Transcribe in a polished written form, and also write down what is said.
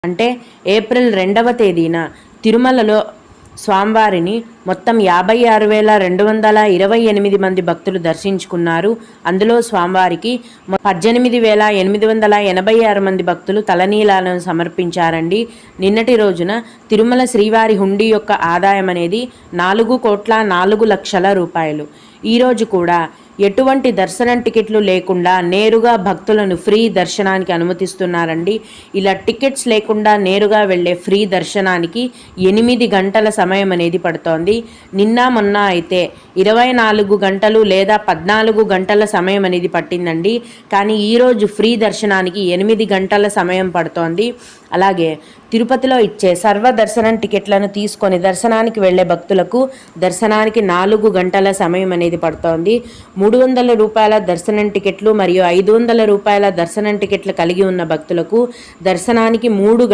అంటే ఏప్రిల్ 2వ తేదీన తిరుమలలో స్వామివారిని మొత్తం 56,228 మంది భక్తులు దర్శించుకున్నారు. అందులో స్వామివారికి 18,886 మంది భక్తులు తలనీలాలను సమర్పించారండి. నిన్నటి రోజున తిరుమల శ్రీవారి హుండీ యొక్క ఆదాయం అనేది 4,04,00,000 రూపాయలు. ఈరోజు కూడా ఎటువంటి దర్శనం టికెట్లు లేకుండా నేరుగా భక్తులను ఫ్రీ దర్శనానికి అనుమతిస్తున్నారండి. ఇలా టికెట్స్ లేకుండా నేరుగా వెళ్ళే ఫ్రీ దర్శనానికి 8 గంటల సమయం అనేది పడుతోంది. నిన్న మొన్న అయితే 24 గంటలు లేదా 14 గంటల సమయం అనేది పట్టిందండి. కానీ ఈరోజు ఫ్రీ దర్శనానికి 8 గంటల సమయం పడుతోంది. అలాగే తిరుపతిలో ఇచ్చే సర్వ దర్శనం టికెట్లను తీసుకొని దర్శనానికి వెళ్ళే భక్తులకు దర్శనానికి 4 గంటల సమయం అనేది పడుతోంది. 300 రూపాయల దర్శనం టికెట్లు మరియు 500 రూపాయల దర్శనం టికెట్లు కలిగి ఉన్న భక్తులకు దర్శనానికి 3